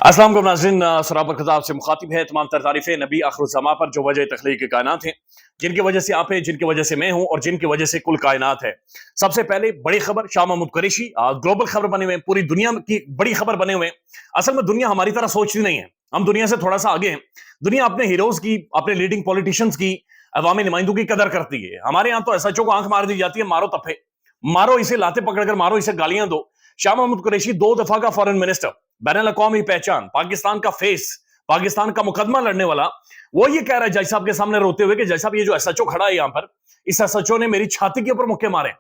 अस्सलाम वालेकुम नाज़रीन, सराबर खिताब से मुखातिब है तमाम तर तारीफ़ें नबी आखिरुज़्ज़मा पर जो वजह तख्लीक़ कायनात हैं, जिनकी वजह से आप हैं, जिनकी वजह से मैं हूँ और जिनकी वजह से कुल कायनात है। सबसे पहले बड़ी खबर, शाह महमूद कुरैशी ग्लोबल खबर बने हुए हैं, पूरी दुनिया की बड़ी खबर बने हुए हैं। असल में दुनिया हमारी तरह सोचती नहीं है, हम दुनिया से थोड़ा सा आगे हैं। दुनिया अपने हीरोज की, अपने लीडिंग पॉलिटिशियंस की, अवामी नुमाइंदों की कदर करती है। हमारे यहाँ तो एसएचओ को आंख मार दी जाती है, मारो तफे, मारो इसे, लाते पकड़कर मारो इसे, गालियां दो। शाह महमूद कुरैशी 2 दफा का फॉरेन मिनिस्टर, बैनुल अक़वामी पहचान, पाकिस्तान का फेस, पाकिस्तान का मुकदमा लड़ने वाला, वो ये कह रहा है जज साहब के सामने रोते हुए कि जज साहब ये जो एसएचओ खड़ा है यहाँ पर, इस एसएचओ ने मेरी छाती के ऊपर मुक्के मारे।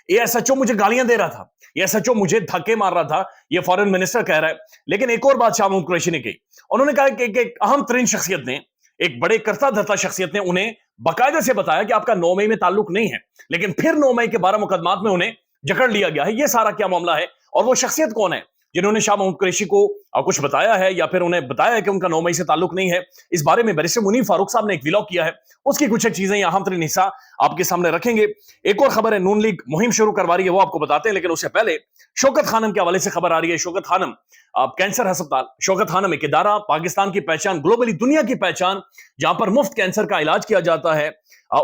ये एसएचओ मुझे गालियां दे रहा था, ये एसएचओ मुझे धक्के मार रहा था, ये फॉरेन मिनिस्टर कह रहा है। लेकिन एक और बात शाह महमूद कुरैशी ने कही, उन्होंने कहा कि एक अहम तरीन शख्सियत ने, एक बड़े करता धरता शख्सियत ने उन्हें बाकायदा से बताया कि आपका 9 मई में ताल्लुक नहीं है, लेकिन फिर 9 मई के 12 मुकदमात में उन्हें जकड़ लिया गया है। ये सारा क्या मामला है और वो शख्सियत कौन है जिन्होंने शाह महमूद कुरैशी को कुछ बताया है या फिर उन्हें बताया है कि उनका 9 मई से ताल्लुक नहीं है। इस बारे में बैरिस्टर मुनीर फारूक साहब ने एक व्लॉग किया है, उसकी कुछ एक चीजें अहम तरीन हिस्सा आपके सामने रखेंगे। एक और खबर है, नून लीग मुहिम शुरू करवा रही है, वो आपको बताते हैं। लेकिन उससे पहले शौकत खानम के हवाले से खबर आ रही है। शौकत खानम कैंसर अस्पताल, शौकत खानम एक इदारा, पाकिस्तान की पहचान, ग्लोबली दुनिया की पहचान, जहां पर मुफ्त कैंसर का इलाज किया जाता है।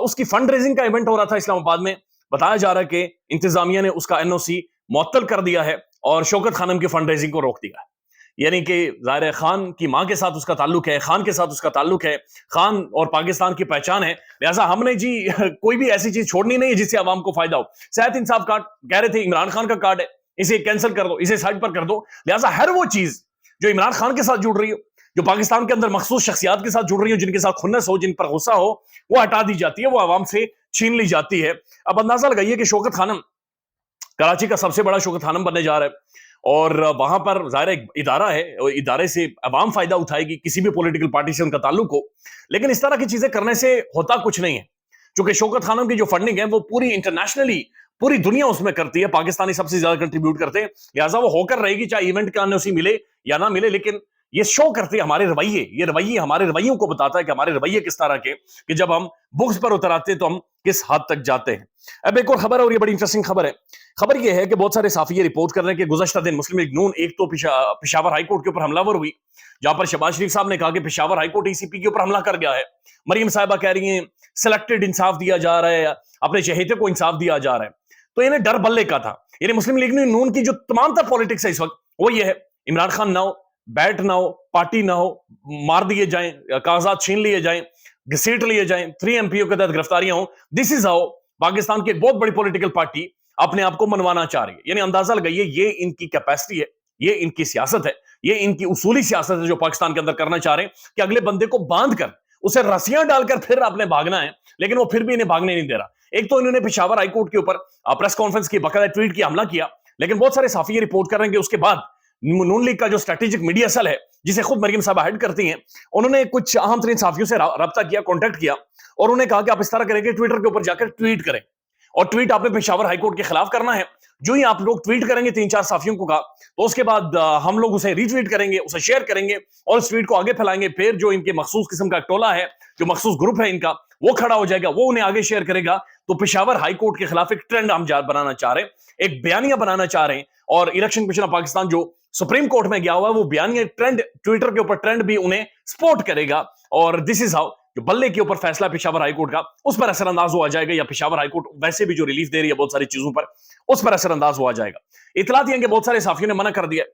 उसकी फंड रेजिंग का इवेंट हो रहा था इस्लामाबाद में। बताया जा रहा है कि इंतजामिया ने उसका एनओसी मुअत्तल कर दिया है और शौकत खानम की फंड रेजिंग को रोक दिया है। यानी कि ज़ाहिर है खान की मां के साथ उसका ताल्लुक है, खान के साथ उसका ताल्लुक है, खान और पाकिस्तान की पहचान है। लिहाजा हमने जी कोई भी ऐसी चीज छोड़नी नहीं है जिससे आवाम को फायदा हो। सेहत इंसाफ कार्ड कह रहे थे, इमरान खान का कार्ड है, इसे कैंसिल कर दो, इसे साइड पर कर दो। लिहाजा हर वो चीज जो इमरान खान के साथ जुड़ रही हो, जो पाकिस्तान के अंदर मखसूस शख्सियात के साथ जुड़ रही हो, जिनके साथ खुन्नस हो, जिन पर गुस्सा हो, वो हटा दी जाती है, वो आवाम से छीन ली जाती है। अब अंदाजा लगाइए कि शौकत खानम कराची का सबसे बड़ा शौकत खानम बनने जा रहा है और वहां पर ज़ाहिर एक इदारा है, इदारे से अवाम फायदा उठाएगी, किसी भी पॉलिटिकल पार्टी से उनका ताल्लुक हो। लेकिन इस तरह की चीजें करने से होता कुछ नहीं है, क्योंकि शौकत खानम की जो फंडिंग है वो पूरी इंटरनेशनली पूरी दुनिया उसमें करती है, पाकिस्तानी सबसे ज्यादा कंट्रीब्यूट करते हैं। लिहाजा वो होकर रहेगी, चाहे इवेंट का एनओसी मिले या ना मिले। लेकिन ये शो करती है हमारे रवैये, ये रवैये हमारे रवैयों को बताता है कि हमारे रवैये किस तरह के, कि जब हम बुक्स पर उतर आते हैं तो हम किस हद तक जाते हैं। अब एक और खबर है और ये बड़ी इंटरेस्टिंग खबर है। खबर ये है कि बहुत सारे साफी ये रिपोर्ट कर रहे हैं कि गुज़श्ता दिन मुस्लिम लीग नून एक तो पेशावर हाईकोर्ट के ऊपर हमलावर हुई, जहां पर शहबाज शरीफ साहब ने कहा कि पेशावर हाईकोर्ट ईसीपी के ऊपर हमला कर गया है। मरियम साहिबा कह रही हैं सिलेक्टेड इंसाफ दिया जा रहा है, अपने चहेते को इंसाफ दिया जा रहा है। तो इन्हें डर बल्ले का था। यानी मुस्लिम लीग नून की जो तमाम तर पॉलिटिक्स है इस वक्त, वो ये है इमरान खान ना हो, बैट ना हो, पार्टी ना हो, मार दिए जाएं, कागजात छीन लिए जाएं, घसीट लिए जाएं, 3 एमपीओ के तहत गिरफ्तारियां हो। दिस इज हाउ पाकिस्तान की एक बहुत बड़ी पॉलिटिकल पार्टी अपने आप को मनवाना चाह रही है। यानी अंदाजा लगाइए, ये इनकी कैपेसिटी है, ये इनकी सियासत है, ये इनकी उसूली सियासत है जो पाकिस्तान के अंदर करना चाह रहे हैं कि अगले बंदे को बांध कर उसे रस्सियां डालकर फिर आपने भागना है। लेकिन वो फिर भी इन्हें भागने नहीं दे रहा। एक तो इन्होंने पेशावर हाईकोर्ट के ऊपर प्रेस कॉन्फ्रेंस की, बाकायदा ट्वीट की, हमला किया। लेकिन बहुत सारे साफी रिपोर्ट कर रहे हैं कि उसके बाद नून लीग का जो स्ट्रेटेजिक मीडिया सेल है, जिसे खुद मरियम साहब हेड करती हैं, उन्होंने कुछ अहम तरीन साफियों से रब्ता किया, कॉन्टेक्ट किया और उन्हें कहा कि आप इस तरह करेंगे, ट्विटर के ऊपर जाकर ट्वीट करें और ट्वीट आपने पेशावर हाईकोर्ट के खिलाफ करना है। जो ही आप लोग ट्वीट करेंगे 3-4 साफियों को कहा, तो उसके बाद हम लोग उसे रीट्वीट करेंगे, उसे शेयर करेंगे और इस ट्वीट को आगे फैलाएंगे। फिर जो इनके मखसूस किस्म का टोला है, जो मखसूस ग्रुप है इनका, वो खड़ा हो जाएगा, वो उन्हें आगे शेयर करेगा। तो पेशावर हाईकोर्ट के खिलाफ एक ट्रेंड हम बनाना चाह रहे हैं, एक बयानिया बनाना चाह रहे हैं। और इलेक्शन कमीशन ऑफ पाकिस्तान जो सुप्रीम कोर्ट में गया हुआ है, वो बयानिया ट्रेंड, ट्विटर के ऊपर ट्रेंड भी उन्हें सपोर्ट करेगा। और दिस इज हाउ जो बल्ले के ऊपर फैसला पेशावर हाईकोर्ट का, उस पर असरअंदाज हुआ जाएगा, या पेशावर हाईकोर्ट वैसे भी जो रिलीफ दे रही है बहुत सारी चीजों पर, उस पर असरअंदाज हुआ जाएगा। इतलात ये कि बहुत सारे साफियों ने मना कर दिया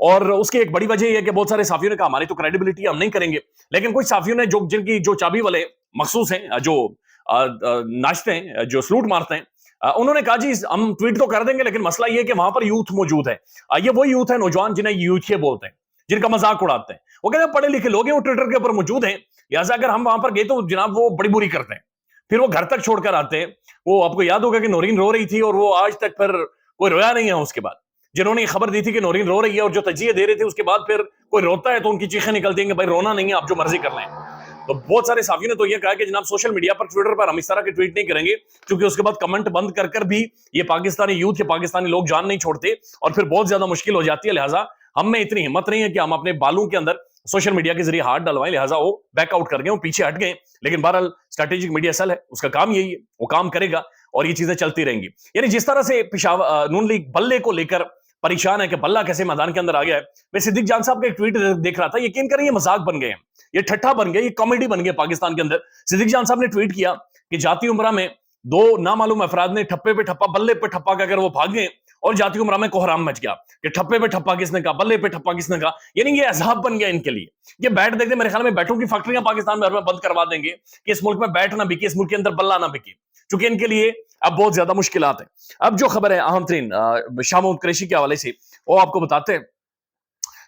और उसकी एक बड़ी वजह यह है कि बहुत सारे साफियों ने कहा हमारी तो क्रेडिबिलिटी हम नहीं करेंगे। लेकिन कुछ साफियों ने जिनकी जो चाबी वाले मखसूस हैं, जो नाचते हैं, जो सलूट मारते हैं, उन्होंने कहा जी हम ट्वीट तो कर देंगे, लेकिन मसला ये है कि वहां पर यूथ मौजूद है। ये वो यूथ है, नौजवान, जिन्हें यूथिया बोलते हैं, जिनका मजाक उड़ाते हैं। वो कहते हैं पढ़े लिखे लोग हैं, वो ट्विटर के ऊपर मौजूद हैं, लिहाजा अगर हम वहां पर गए तो जनाब वो बड़ी बुरी करते हैं। फिर वो घर तक छोड़कर आते हैं। वो आपको याद होगा कि नौरीन रो रही थी और वो आज तक फिर कोई रोया नहीं है। उसके बाद जिन्होंने ये खबर दी थी कि नौरीन रो रही है और जो तजिए दे रहे थे, उसके बाद फिर कोई रोता है तो उनकी चीखें निकलती हैं कि भाई रोना नहीं है, आप जो मर्जी कर लें। तो बहुत सारे साफियों ने तो ये कहा कि जनाब सोशल मीडिया पर, ट्विटर पर हम इस तरह के ट्वीट नहीं करेंगे, क्योंकि उसके बाद कमेंट बंद कर कर भी ये पाकिस्तानी यूथ या पाकिस्तानी लोग जान नहीं छोड़ते और फिर बहुत ज्यादा मुश्किल हो जाती है। लिहाजा हम में इतनी हिम्मत नहीं है कि हम अपने बालों के अंदर सोशल मीडिया के जरिए हाथ डलवाएं। लिहाजा वो बैकआउट कर गए, वो पीछे हट गए। लेकिन बहरहाल स्ट्रेटेजिक मीडिया सेल है, उसका काम यही है, वो काम करेगा और ये चीजें चलती रहेंगी। यानी जिस तरह से पेशावर नून लीग बल्ले को लेकर परेशान है कि बल्ला कैसे मैदान के अंदर आ गया है। मैं सिद्दीक जान साहब का एक ट्वीट देख रहा था, यकीन करें ये मजाक बन गए हैं, ये ठट्ठा बन गए, ये कॉमेडी बन गई पाकिस्तान के अंदर। सिद्दीक जान साहब ने ट्वीट किया कि जाती उम्रा में दो नामालूम अफराद ने ठप्पे पे ठप्पा बल्ले पे ठप्पा का अगर वो भाग गए और जाती उम्रा में कोहराम मच गया कि ठप्पे पे ठप्पा किसने कहा, बल्ले पे ठप्पा किसने कहा, यानी ये अजाब बन गया इनके लिए। ये बैट देखते मेरे ख्याल में बैटों की फैक्ट्रियां पाकिस्तान में बंद करवा देंगे कि इस मुल्क में बैट ना बिके, इस मुल्क के अंदर बल्ला ना बिके, क्योंकि इनके लिए अब बहुत ज्यादा मुश्किलात है। अब जो खबर है अहम तरीन शाह महमूद कुरैशी के हवाले से, वो आपको बताते हैं।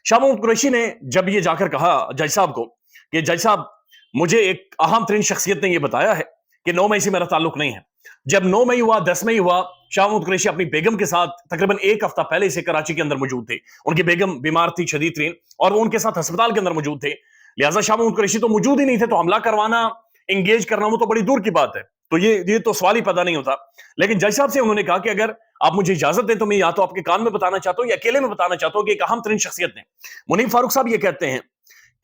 शाह महमूद कुरैशी ने जब ये जाकर कहा जज साहब को कि जज साहब मुझे एक अहम तरीन शख्सियत ने यह बताया है कि 9 मई से मेरा ताल्लुक नहीं है। जब 9 मई हुआ, 10 मई हुआ, शाह महमूद कुरैशी अपनी बेगम के साथ तकरीबन एक हफ्ता पहले से कराची के अंदर मौजूद थे। उनकी बेगम बीमार थी शदीद तरीन और वो उनके साथ अस्पताल के अंदर मौजूद थे, लिहाजा शाह महमूद कुरैशी तो मौजूद ही नहीं थे, तो हमला करवाना, इंगेज करना वो तो बड़ी दूर की बात है, तो ये तो सवाल ही पैदा नहीं होता। लेकिन जज साहब से उन्होंने कहा कि अगर आप मुझे इजाजत दें तो मैं या तो आपके कान में बताना चाहता हूं या अकेले में बताना चाहता हूं कि एक अहम तरीन शख्सियत ने, मुनीफ फारूक साहब ये कहते हैं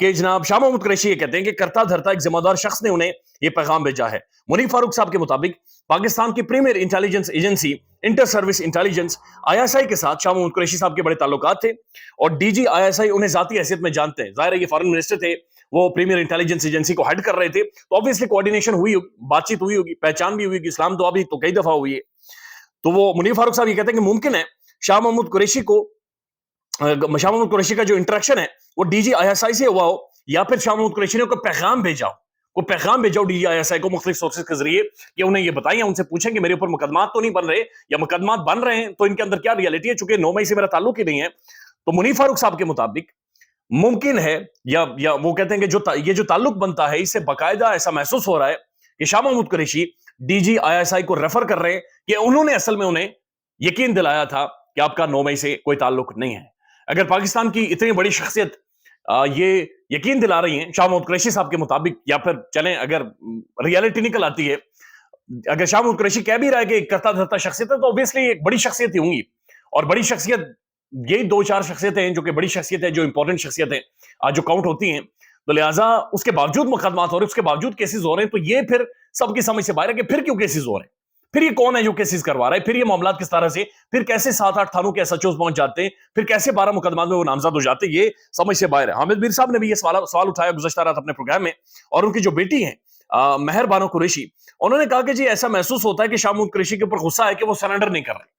कि जनाब शाह महमूद कुरैशी ये कहते हैं कि करता धरता एक जिम्मेदार शख्स ने उन्हें ये पैगाम भेजा है। मुनीफ फारूक साहब के मुताबिक पाकिस्तान की premier intelligence agency inter service intelligence ISI के साथ शाह महमूद कुरैशी साहब के बड़े ताल्लुकात थे और DG ISI उन्हें जाती हैसियत में जानते हैं। जाहिर है ये फॉरेन मिनिस्टर थे, वो प्रीमियर इंटेलिजेंस एजेंसी को हेड कर रहे थे, तो ऑब्वियसली कोऑर्डिनेशन हुई होगी, बातचीत हुई होगी, पहचान भी हुई होगी। इस्लाम तो अभी तो कई दफा हुई है। तो वो मुनीफ फारूक साहब ये कहते हैं कि मुमकिन है शाह महमूद कुरैशी का जो इंटरेक्शन है वो DG ISI से हुआ हो, या फिर शाह महमूद कुरैशी ने कोई पैगाम भेजा हो DG ISI को मुख्तलिफ सोर्सेज के जरिए कि उन्हें ये बताएं, उनसे पूछें कि मेरे ऊपर मुकदमात तो नहीं बन रहे, या मुकदमात बन रहे हैं तो इनके अंदर क्या रियलिटी है, चूंकि 9 मई से मेरा ताल्लुक ही नहीं है। तो मुनीफ फारूक साहब के मुताबिक मुमकिन है या वो कहते हैं कि ये जो ताल्लुक बनता है इससे बाकायदा ऐसा महसूस हो रहा है कि शाह महमूद कुरैशी DG ISI को रेफर कर रहे हैं कि उन्होंने असल में उन्हें यकीन दिलाया था कि आपका 9 मई से कोई ताल्लुक नहीं है। अगर पाकिस्तान की इतनी बड़ी शख्सियत ये यकीन दिला रही हैं शाह महमूद कुरैशी साहब के मुताबिक, या फिर चलें अगर रियलिटी निकल आती है, अगर शाह महमूद कुरैशी कह भी रहा है कि करता धरता शख्सियत है, तो ऑब्वियसली एक बड़ी शख्सियत ही होंगी, और बड़ी शख्सियत यही 2-4 शख्सियतें हैं जो कि बड़ी शख्सियत है, जो इंपॉर्टेंट शख्सियत है जो काउंट होती हैं। तो लिहाजा उसके बावजूद मुकदमात हो रहे हैं, उसके बावजूद केसेस हो रहे हैं, तो ये फिर सबकी समझ से बाहर है कि फिर क्यों केसेस हो रहे हैं, फिर ये कौन है जो केसेस करवा रहा है, फिर ये मामला किस तरह से, फिर कैसे 7-8 थानों के SHOs पहुंच जाते हैं, फिर कैसे 12 मुकदमात में वो नामजद हो जाते हैं, ये समझ से बाहर है। हामिद मीर साहब ने भी ये सवाल उठाया गुज़श्ता रात अपने प्रोग्राम में, और उनकी जो बेटी है महर बानो कुरैशी, उन्होंने कहा कि जी ऐसा महसूस होता है कि शाह महमूद कुरैशी के ऊपर गुस्सा है कि वो सरेंडर नहीं कर रहे,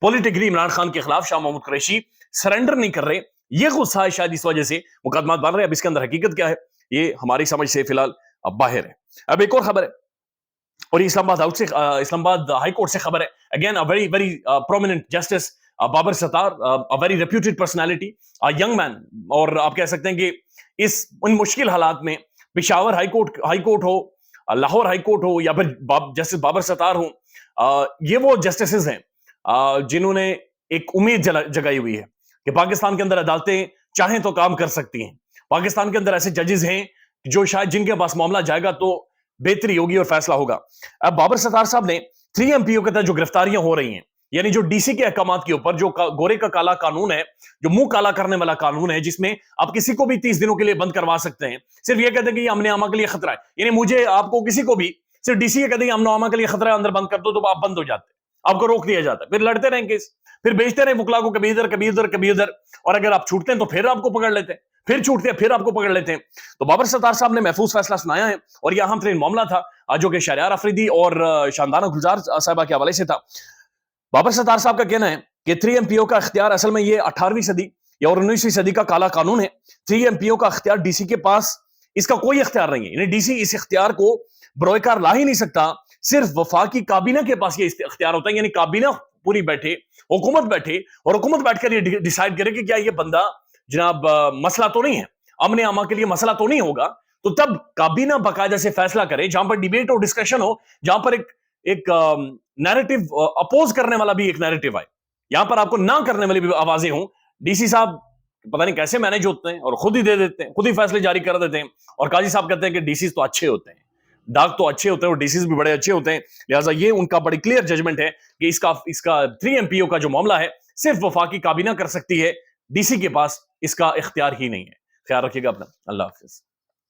पॉलिटिकली इमरान खान के खिलाफ शाह महमूद कुरैशी सरेंडर नहीं कर रहे, ये गुस्सा है, शायद इस वजह से मुकदमात बन रहे हैं। अब इसके अंदर हकीकत क्या है ये हमारी समझ से फिलहाल बाहर है। अब एक और खबर है, और इस्लामाबाद हाई कोर्ट से खबर है, again a very very prominent justice Babar Sattar, a very reputed personality, a young man, और आप कह सकते हैं कि उन मुश्किल हालात में पेशावर हाई कोर्ट हो, लाहौर हाई कोर्ट हो, या फिर जस्टिस बाबर सत्तार हो, ये वो जस्टिसेस हैं जिन्होंने एक उम्मीद जगाई हुई है कि पाकिस्तान के अंदर अदालतें चाहें तो काम कर सकती हैं। पाकिस्तान के अंदर ऐसे जजेस हैं जो शायद जिनके पास मामला जाएगा तो बेहतरी होगी और फैसला होगा। अब बाबर सत्तार साहब ने 3 MPO के तहत जो गिरफ्तारियां हो रही हैं, यानी जो DC के अहकामात के ऊपर जो गोरे का काला कानून है, जो मुंह काला करने वाला कानून है, जिसमें आप किसी को भी 30 दिनों के लिए बंद करवा सकते हैं, सिर्फ ये कहते हैं कि ये अमन आमा के लिए खतरा है, यानी मुझे आपको किसी को भी सिर्फ DC ये कहते हैं अमन आमा के लिए खतरा है, अंदर बंद कर दो, तो आप बंद हो जाते हैं, आपको रोक दिया जाता है, फिर लड़ते रहें केस, फिर बेचते रहे मुकला को, कभी इधर, और अगर आप छूटते हैं तो फिर आपको पकड़ लेते हैं, फिर छूटते हैं फिर आपको पकड़ लेते हैं। तो बाबर सत्तार साहब ने महफूज फैसला सुनाया है, और यह अहम तरीन मामला था जो कि शहरयार अफरीदी और शानदाना गुलजार साहिबा के हवाले से था। बाबर सत्तार साहब का कहना है कि 3 MPO का इख्तियार असल में ये 18वीं सदी या 19वीं सदी का काला कानून है। 3 MPO का इख्तियार DC के पास इसका कोई इख्तियार नहीं है, यानी DC इस इख्तियार को बरोएकार ला ही नहीं सकता, सिर्फ वफाकी काबीना के पास ये इख्तियार होता है, यानी काबीना पूरी बैठे, हुकूमत बैठे, और हुकूमत बैठकर ये डिसाइड करे कि क्या ये बंदा जनाब मसला तो नहीं है, अमन आमा के लिए मसला तो नहीं होगा, तो तब काबीना बाकायदा से फैसला करे, जहां पर डिबेट और डिस्कशन हो, जहां पर एक नैरेटिव अपोज करने वाला भी एक नैरेटिव आए, यहां पर आपको ना करने वाली भी आवाजें हों। DC साहब पता नहीं कैसे मैनेज होते हैं और खुद ही दे देते हैं, खुद ही फैसले जारी कर देते हैं, और काजी साहब कहते हैं कि DCs तो अच्छे होते हैं, डाक तो अच्छे होते हैं और DCs भी बड़े अच्छे होते हैं। लिहाजा ये उनका बड़ी क्लियर जजमेंट है कि इसका 3 MPO का जो मामला है सिर्फ वफाकी काबीना कर सकती है, DC के पास इसका इख्तियार ही नहीं है। ख्याल रखिएगा अपना, अल्लाह हाफिज।